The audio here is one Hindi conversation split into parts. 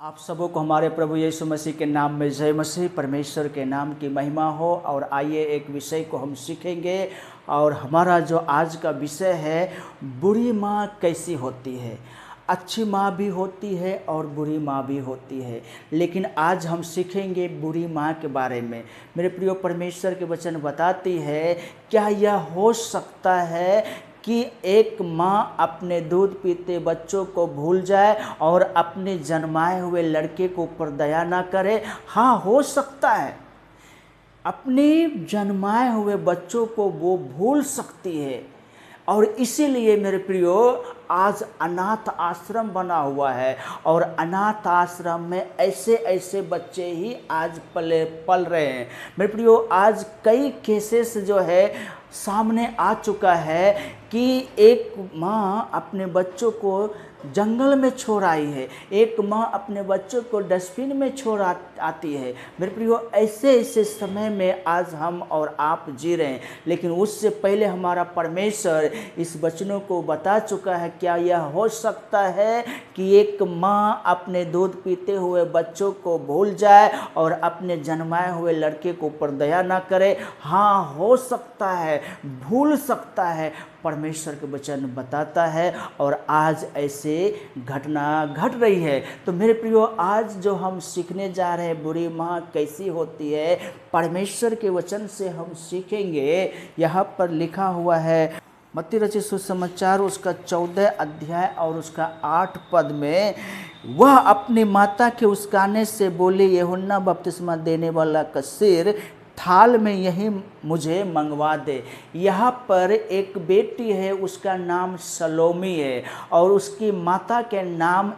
आप सबों को हमारे प्रभु यीशु मसीह के नाम में जय मसीह। परमेश्वर के नाम की महिमा हो। और आइए एक विषय को हम सीखेंगे, और हमारा जो आज का विषय है, बुरी माँ कैसी होती है। अच्छी माँ भी होती है और बुरी माँ भी होती है, लेकिन आज हम सीखेंगे बुरी माँ के बारे में। मेरे प्रिय, परमेश्वर के वचन बताती है, क्या यह हो सकता है कि एक माँ अपने दूध पीते बच्चों को भूल जाए और अपने जन्माए हुए लड़के को ऊपर दया ना करे? हाँ, हो सकता है। अपने जन्माए हुए बच्चों को वो भूल सकती है। और इसीलिए मेरे प्रियो, आज अनाथ आश्रम बना हुआ है, और अनाथ आश्रम में ऐसे ऐसे बच्चे ही आज पल रहे हैं। मेरे प्रियो, आज कई केसेस जो है सामने आ चुका है कि एक माँ अपने बच्चों को जंगल में छोड़ आई है, एक माँ अपने बच्चों को डस्टबिन में छोड़ आती है। मेरे प्रियो, ऐसे ऐसे समय में आज हम और आप जी रहे हैं, लेकिन उससे पहले हमारा परमेश्वर इस वचनों को बता चुका है। क्या यह हो सकता है कि एक माँ अपने दूध पीते हुए बच्चों को भूल जाए और अपने जन्माए हुए लड़के को ऊपर दया ना करे? हाँ, हो सकता है, भूल सकता है। परमेश्वर के वचन बताता है, और आज ऐसे घटना घट रही है। तो मेरे प्रियो, आज जो हम सीखने जा रहे हैं, बुरी माँ कैसी होती है, परमेश्वर के वचन से हम सीखेंगे। यहाँ पर लिखा हुआ है, मत्ती रचित सुसमाचार उसका 14 अध्याय और उसका 8 पद में, वह अपनी माता के उसकाने से बोली, यूहन्ना बपतिस्मा देने वाला का सिर थाल में यही मुझे मंगवा दे। यहाँ पर एक बेटी है, उसका नाम सलोमी है, और उसकी माता के नाम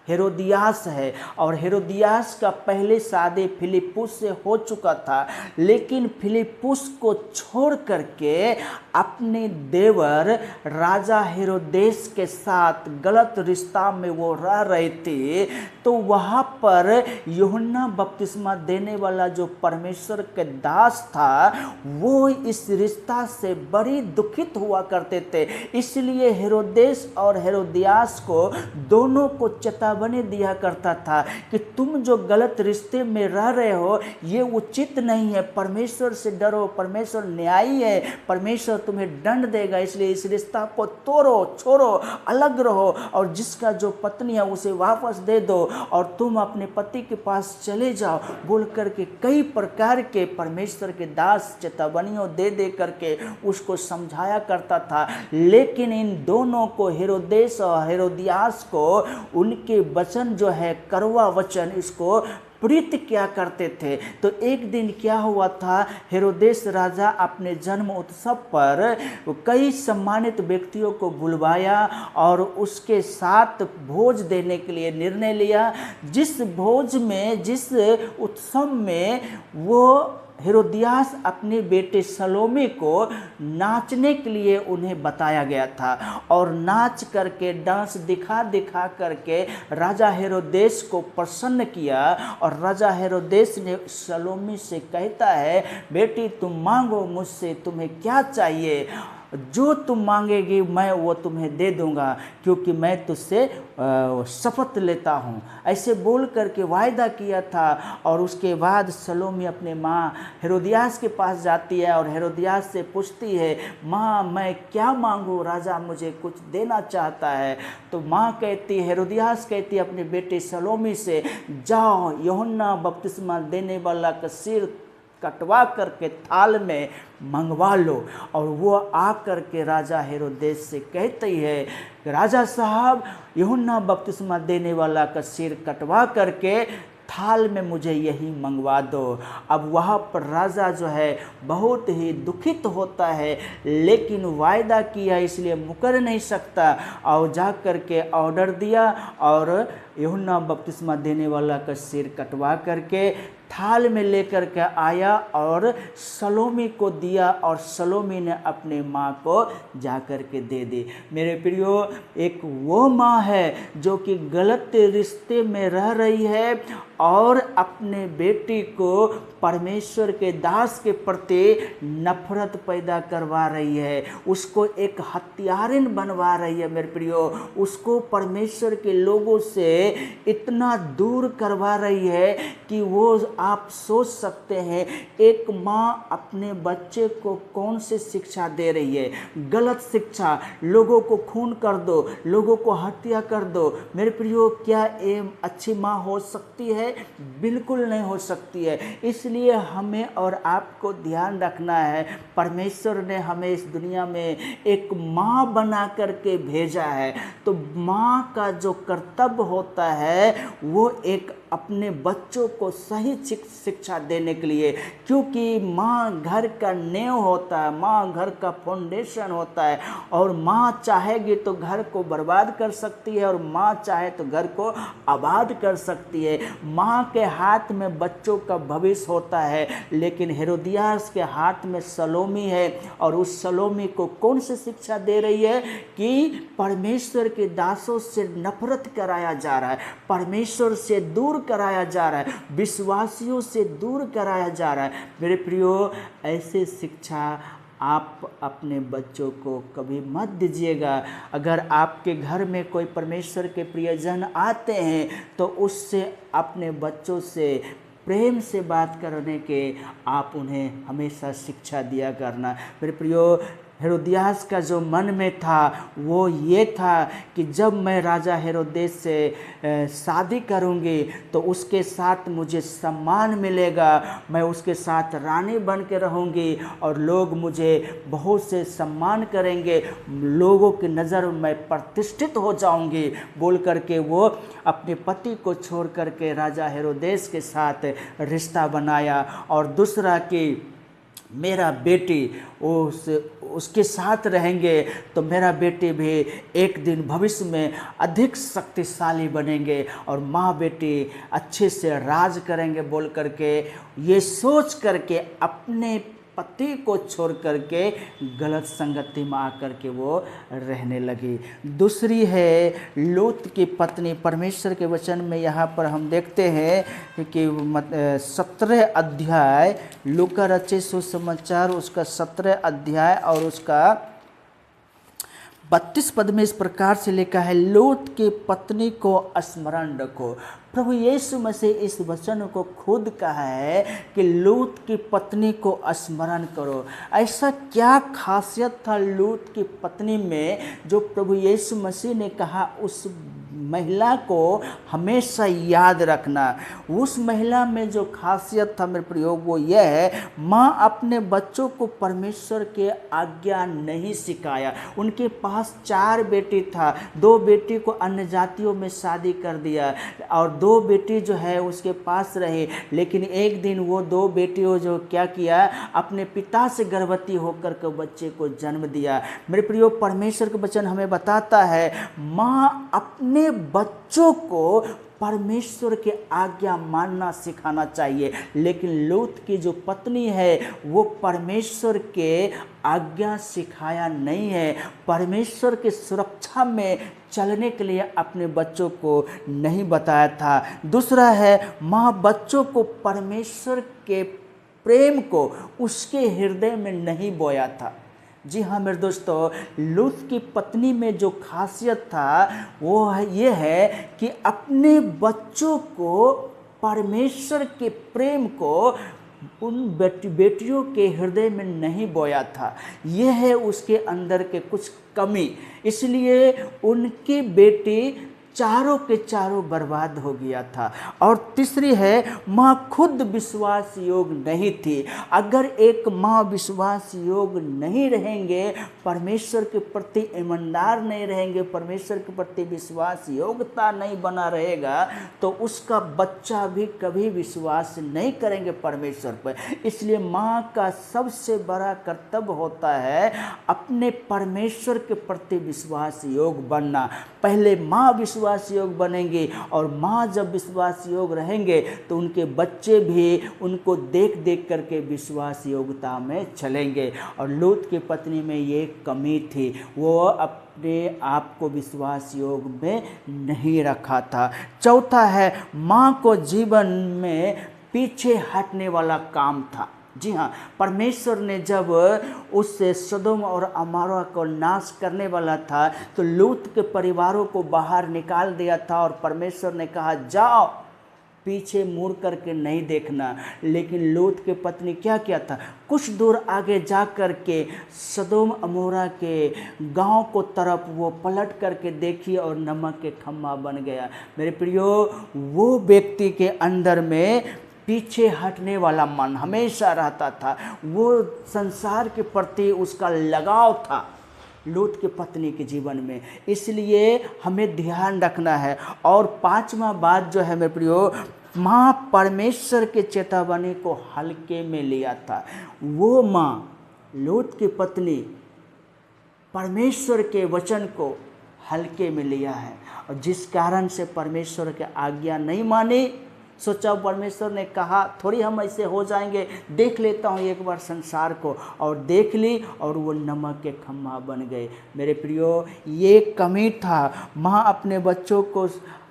हेरोदियास है। और हेरोदियास का पहले शादी फिलिप्पुस से हो चुका था, लेकिन फिलिप्पुस को छोड़ करके अपने देवर राजा हेरोदेस के साथ गलत रिश्ता में वो रह रही थी। तो वहाँ पर यूहन्ना बपतिस्मा देने वाला जो परमेश्वर के दास था, वो इस रिश्ता से बड़ी दुखित हुआ करते थे। इसलिए हेरोदेस और हेरोदियास को दोनों को चेतावनी दिया करता था कि तुम जो गलत रिश्ते में रह रहे हो, ये उचित नहीं है। परमेश्वर से डरो, परमेश्वर न्यायी है, परमेश्वर तुम्हें दंड देगा। इसलिए इस रिश्ता को तोड़ो, छोड़ो, अलग रहो, और जिसका जो पत्नी है उसे वापस दे दो, और तुम अपने पति के पास चले जाओ, बोल करके कई प्रकार के परमेश्वर के दास चेतावनियों दे दे करके उसको समझाया करता था। लेकिन इन दोनों को, हेरोदेस और हेरोदियास को, उनके वचन जो है, कड़वा वचन, इसको प्रीत क्या करते थे। तो एक दिन क्या हुआ था, हेरोदेस राजा अपने जन्म उत्सव पर कई सम्मानित व्यक्तियों को बुलवाया और उसके साथ भोज देने के लिए निर्णय लिया। जिस भोज में, जिस उत्सव में वो हेरोदियास अपने बेटे सलोमी को नाचने के लिए उन्हें बताया गया था, और नाच करके, डांस दिखा दिखा करके राजा हेरोदेस को प्रसन्न किया। और राजा हेरोदेस ने सलोमी से कहता है, बेटी तुम मांगो मुझसे, तुम्हें क्या चाहिए, जो तुम मांगेगी मैं वो तुम्हें दे दूंगा, क्योंकि मैं तुझसे शपथ लेता हूँ। ऐसे बोल करके वायदा किया था। और उसके बाद सलोमी अपने माँ हेरोदियास के पास जाती है और हेरोदियास से पूछती है, माँ मैं क्या मांगूँ, राजा मुझे कुछ देना चाहता है। तो माँ कहती, हेरोदियास कहती अपने बेटे सलोमी से, जाओ यूहन्ना बपतिस्मा देने वाला का सिर कटवा करके थाल में मंगवा लो। और वो आ करके राजा हेरोदेस से कहती है, राजा साहब यूहन्ना बपतिस्मा देने वाला का सिर कटवा करके थाल में मुझे यही मंगवा दो। अब वहाँ पर राजा जो है बहुत ही दुखित होता है, लेकिन वायदा किया इसलिए मुकर नहीं सकता, और जा कर के ऑर्डर दिया और यूहन्ना बपतिस्मा देने वाला का सिर कटवा करके थाल में लेकर के आया और सलोमी को दिया और सलोमी ने अपने माँ को जा कर के दे दी। मेरे प्रियो, एक वो माँ है जो कि गलत रिश्ते में रह रही है और अपने बेटी को परमेश्वर के दास के प्रति नफरत पैदा करवा रही है, उसको एक हत्यारिन बनवा रही है। मेरे प्रियो, उसको परमेश्वर के लोगों से इतना दूर करवा रही है कि वो, आप सोच सकते हैं एक माँ अपने बच्चे को कौन सी शिक्षा दे रही है, गलत शिक्षा, लोगों को खून कर दो, लोगों को हत्या कर दो। मेरे प्रियो, क्या ये अच्छी माँ हो सकती है? बिल्कुल नहीं हो सकती है। इसलिए हमें और आपको ध्यान रखना है, परमेश्वर ने हमें इस दुनिया में एक माँ बना करके भेजा है, तो माँ का जो कर्तव्य होता है वो एक अपने बच्चों को सही शिक्षा देने के लिए, क्योंकि माँ घर का नींव होता है, माँ घर का फाउंडेशन होता है, और माँ चाहेगी तो घर को बर्बाद कर सकती है और माँ चाहे तो घर को आबाद कर सकती है। माँ के हाथ में बच्चों का भविष्य होता है, लेकिन हेरोदियास के हाथ में सलोमी है, और उस सलोमी को कौन सी शिक्षा दे रही है कि परमेश्वर के दासों से नफरत कराया जा रहा है, परमेश्वर से दूर कराया जा रहा है, विश्वासियों से दूर कराया जा रहा है। मेरे प्रियो, ऐसे शिक्षा आप अपने बच्चों को कभी मत दीजिएगा। अगर आपके घर में कोई परमेश्वर के प्रियजन आते हैं तो उससे, अपने बच्चों से प्रेम से बात करने के आप उन्हें हमेशा शिक्षा दिया करना। मेरे प्रियो, हेरोदियास का जो मन में था वो ये था कि जब मैं राजा हेरोदेस से शादी करूंगी तो उसके साथ मुझे सम्मान मिलेगा, मैं उसके साथ रानी बन के रहूंगी और लोग मुझे बहुत से सम्मान करेंगे, लोगों की नज़र में प्रतिष्ठित हो जाऊंगी, बोल करके वो अपने पति को छोड़ करके राजा हेरोदेस के साथ रिश्ता बनाया। और दूसरा कि मेरा बेटी उसके साथ रहेंगे तो मेरा बेटी भी एक दिन भविष्य में अधिक शक्तिशाली बनेंगे और माँ बेटी अच्छे से राज करेंगे, बोल करके, ये सोच करके अपने पति को छोड़ करके गलत संगति में आकर के वो रहने लगी। दूसरी है लूत की पत्नी। परमेश्वर के वचन में यहाँ पर हम देखते हैं कि 17 अध्याय, लूका रचित सुसमाचार उसका 17 अध्याय और उसका 32 पद में इस प्रकार से लिखा है, लूत की पत्नी को स्मरण रखो। प्रभु यीशु मसीह इस वचन को खुद कहा है कि लूत की पत्नी को स्मरण करो। ऐसा क्या खासियत था लूत की पत्नी में जो प्रभु यीशु मसीह ने कहा उस महिला को हमेशा याद रखना। उस महिला में जो खासियत था मेरे प्रयोग वो यह है, माँ अपने बच्चों को परमेश्वर के आज्ञा नहीं सिखाया। उनके पास 4 बेटी था, 2 बेटी को अन्य जातियों में शादी कर दिया और 2 बेटी जो है उसके पास रही, लेकिन एक दिन वो 2 बेटियों जो क्या किया, अपने पिता से गर्भवती होकर के बच्चे को जन्म दिया। मेरे प्रियो, परमेश्वर का वचन हमें बताता है माँ अपने बच्चों को परमेश्वर के आज्ञा मानना सिखाना चाहिए, लेकिन लूत की जो पत्नी है वो परमेश्वर के आज्ञा सिखाया नहीं है, परमेश्वर की सुरक्षा में चलने के लिए अपने बच्चों को नहीं बताया था। दूसरा है, माँ बच्चों को परमेश्वर के प्रेम को उसके हृदय में नहीं बोया था। जी हाँ मेरे दोस्तों, लूत की पत्नी में जो खासियत था वो ये है कि अपने बच्चों को परमेश्वर के प्रेम को उन बेटियों के हृदय में नहीं बोया था। यह है उसके अंदर के कुछ कमी, इसलिए उनकी बेटी चारों के चारों बर्बाद हो गया था। और तीसरी है, माँ खुद विश्वास योग नहीं थी। अगर एक माँ विश्वास योग नहीं रहेंगे, परमेश्वर के प्रति ईमानदार नहीं रहेंगे, परमेश्वर के प्रति विश्वास योग्यता नहीं बना रहेगा, तो उसका बच्चा भी कभी विश्वास नहीं करेंगे परमेश्वर पर। इसलिए माँ का सबसे बड़ा कर्तव्य होता है अपने परमेश्वर के प्रति विश्वास योग बनना। पहले माँ विश्वास विश्वास योग बनेंगे, और माँ जब विश्वास योग रहेंगे तो उनके बच्चे भी उनको देख देख करके विश्वास योग्यता में चलेंगे। और लूत की पत्नी में ये कमी थी, वो अपने आप को विश्वास योग में नहीं रखा था। चौथा है, माँ को जीवन में पीछे हटने वाला काम था। जी हाँ, परमेश्वर ने जब उससे सदोम और अमारा को नाश करने वाला था तो लूत के परिवारों को बाहर निकाल दिया था, और परमेश्वर ने कहा जाओ, पीछे मुड़ करके नहीं देखना। लेकिन लूत के पत्नी क्या किया था, कुछ दूर आगे जा कर के सदोम अमोरा के गांव को तरफ वो पलट करके देखी और नमक के खम्मा बन गया। मेरे प्रियो, वो व्यक्ति के अंदर में पीछे हटने वाला मन हमेशा रहता था, वो संसार के प्रति उसका लगाव था लूत के पत्नी के जीवन में। इसलिए हमें ध्यान रखना है। और पांचवा बात जो है मेरे प्रियो, माँ परमेश्वर के चेतावनी को हल्के में लिया था। वो माँ लूत की पत्नी परमेश्वर के वचन को हल्के में लिया है, और जिस कारण से परमेश्वर के आज्ञा नहीं मानी। सोचा परमेश्वर ने कहा थोड़ी हम ऐसे हो जाएंगे, देख लेता हूँ एक बार संसार को, और देख ली और वो नमक के खम्मा बन गए। मेरे प्रियो, ये कमी था। माँ अपने बच्चों को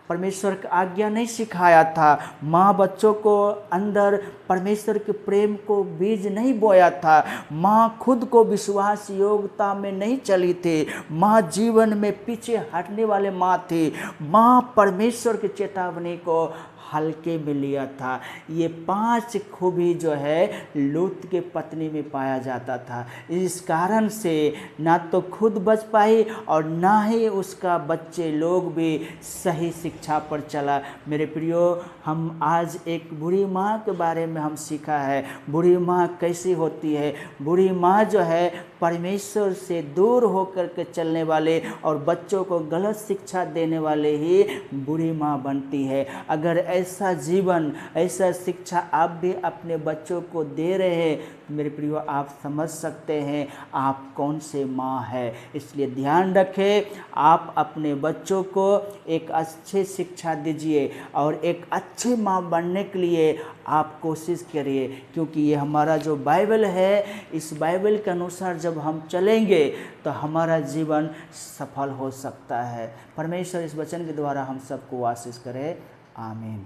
परमेश्वर की आज्ञा नहीं सिखाया था, माँ बच्चों को अंदर परमेश्वर के प्रेम को बीज नहीं बोया था, माँ खुद को विश्वास योग्यता में नहीं चली थी, माँ जीवन में पीछे हटने वाले माँ थी। माँ परमेश्वर की चेतावनी को हल्के में लिया था। ये 5 खूबी जो है लूत के पत्नी में पाया जाता था। इस कारण से ना तो खुद बच पाई और ना ही उसका बच्चे लोग भी सही शिक्षा पर चला। मेरे प्रियो, हम आज एक बुरी माँ के बारे में हम सीखा है। बुरी माँ कैसी होती है? बुरी माँ जो है परमेश्वर से दूर होकर के चलने वाले और बच्चों को गलत शिक्षा देने वाले ही बुरी माँ बनती है। अगर ऐसा जीवन, ऐसा शिक्षा आप भी अपने बच्चों को दे रहे हैं, मेरे प्रियो, आप समझ सकते हैं आप कौन से माँ है। इसलिए ध्यान रखें, आप अपने बच्चों को एक अच्छी शिक्षा दीजिए और एक अच्छी माँ बनने के लिए आप कोशिश करिए, क्योंकि ये हमारा जो बाइबल है, इस बाइबल के अनुसार जब हम चलेंगे तो हमारा जीवन सफल हो सकता है। परमेश्वर इस वचन के द्वारा हम सबको आशीष करे। आमीन।